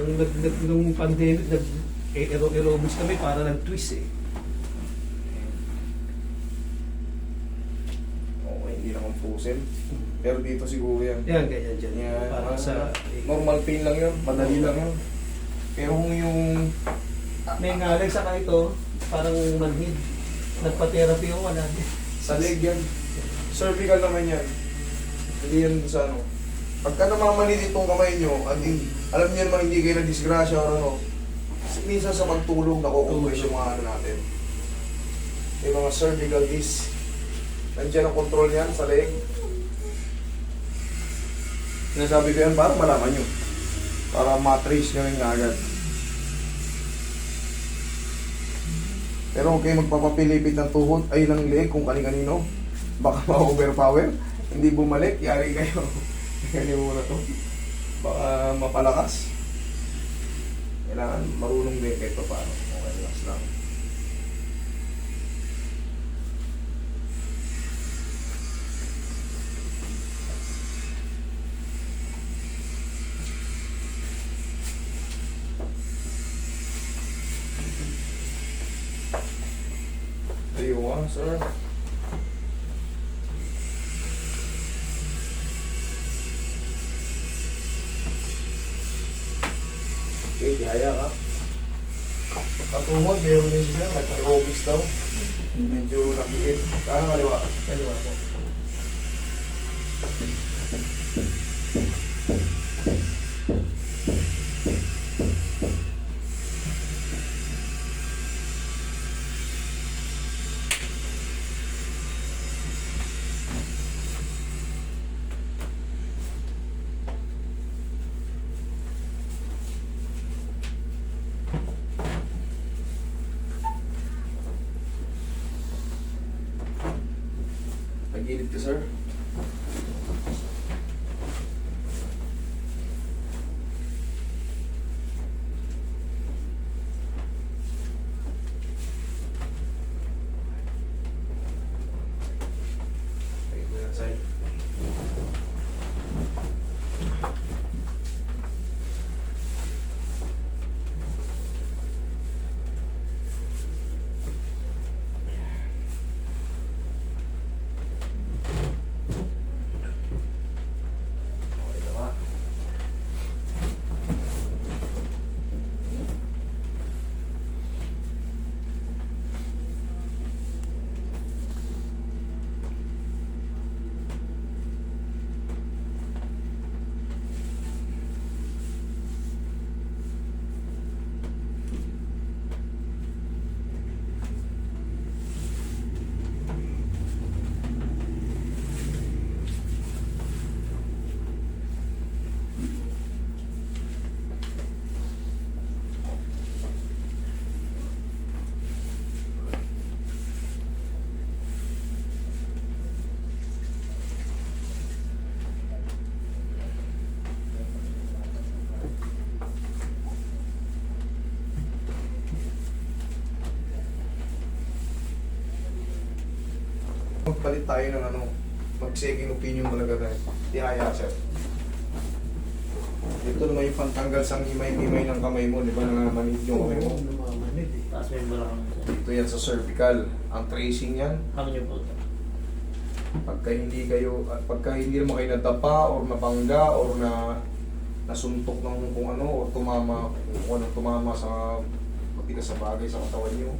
Nung pandemic, aerobics kami para nag-twist eh. Okay, hindi naman pusin. Pero dito siguro yan. Yan, ganyan dyan. Yan, Para sa... normal pain lang yun, madali lang yun. Pero kung yung May ngalay sa ito, parang manhid. Nagpa-therapy ako, wala din. sa leg yan, cervical naman yan. Hindi yan sa ano. Pagka namamanid itong kamay nyo, alam niyo naman hindi kayo na-disgrasya o ano, minsan sa pagtulog, nakukompress yung mga ano natin. Yung mga cervical disc. Nandiyan ang control yan sa leg. Sinasabi ko yan para malaman nyo. Para matrace nyo rin agad. Pero huwag kayo magpapapilipit ng tuhod ay ng leg kung kani-kanino. Baka ma-overpower. Hindi bumalik, yari kayo. Ganyan muna to. Baka mapalakas. Kailangan marunong din kayo pa paano. Okay, relax lang. Ayun, sir. Okay, kaya ka. Katungod, meron din siya. Nag-aerobics daw. Medyo nakikit. Kaya kaliwa. Kaliwa po. Nagilid ka, sir. Okay, go outside. Okay, tama. Magpalit tayo ng ano, mag-second opinion talaga tayo. Tihaya, sir. Ito naman yung pantanggal sa himay-himay ng kamay mo, di ba? Nangangamanid yung kamay mo. Namamanid eh. Tapos may balakang siya. Dito yan sa cervical. Ang tracing yan, Kami niyo po ito. pagka hindi naman kayo nadapa or napangga or nasuntok ng kung ano or kung ano tumama sa matigas sa bagay sa katawan nyo,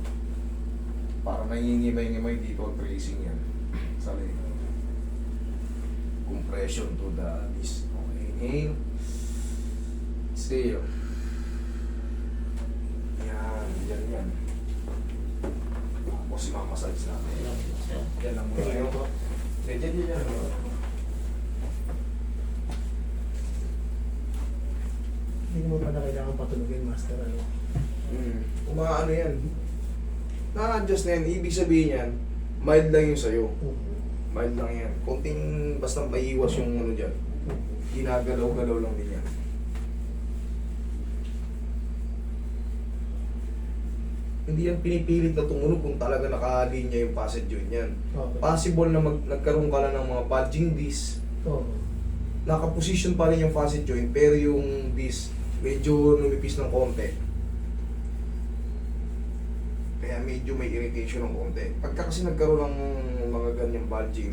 para nangingimay-ngimay dito ang tracing yan. Sa leg. Compression to the disc. Okay, inhale. Exhale. Yan, yan. Tapos i-massage natin. Yan lang muna yun. Yan. Hindi mo pa na kailangan patulogin, master. Ano? Umaano yan. Na-adjust na yan. Ibig sabihin yan, mild lang yung sa'yo. Mild lang yan. Konting basta maiiwas yung ano dyan. Ginagalaw-galaw lang din yan. Hindi yan pinipilit na tumunog kung talaga nakalinya yung facet joint yan. Okay. Possible na nagkaroon ka na ng mga bulging disc. Oo. Nakaposition pa rin yung facet joint pero yung disc medyo numipis ng konti. Kaya medyo may irritation ng konti. Pagka kasi nagkaroon ng mga ganyang bulging,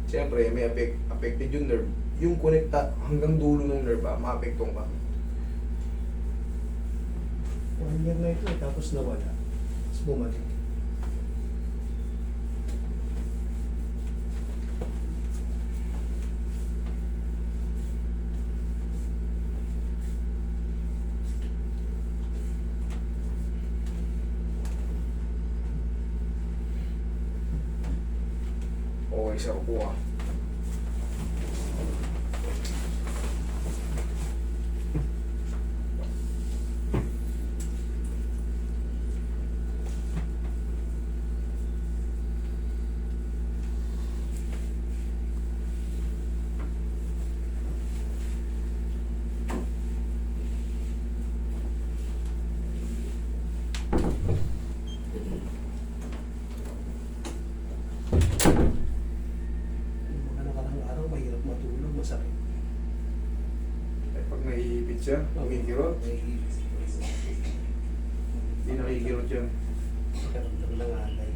siyempre may affected yung nerve. Yung connecta hanggang dulo ng nerve, maapektuhan ka. 1 year na ito eh, tapos nawala. Tapos bumalik. Okay, sa upo ah. Yung mga nakarang araw, mahirap matulog, masakit. Eh, pag naiipit siya, kumikirot. Hindi nakikirot yan. Pakiramdam ng alay.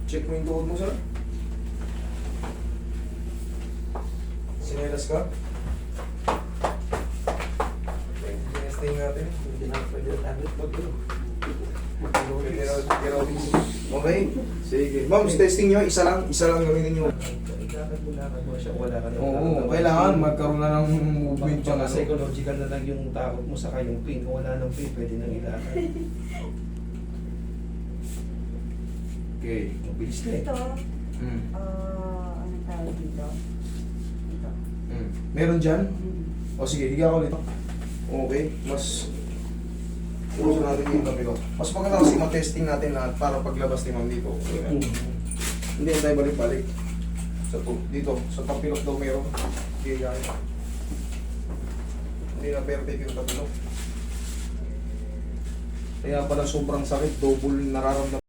Check mo yung tuhod mo, sir. Sinelas ka? Okay, testing natin. Hindi na pwede na tablet pag yun. Okay? Sige. Ma'am, testing nyo, isa lang gawin nyo. Ilakad mo siya, wala ka na. Oo, kailangan magkaroon na ng movement Baka yung ano. psychological na lang yung takot mo saka yung pain. Kung wala nang pain, pwede nang ilakad. Okay. Mabilis na eh. Ito, Mm. anong tawag dito? Ito. Mm. Meron dyan? Mm. O sige, higa ko ulit. Okay, mas uso natin yung tabi ko. Mas maganda kasi ma-testing natin lahat para paglabas ni ma'am dito. Okay, na. Hindi tayo balik-balik. Dito, sa tapilok daw meron. Higa yun. Hindi na perfect yung tapilok. Kaya pala sobrang sakit, double nararamdaman.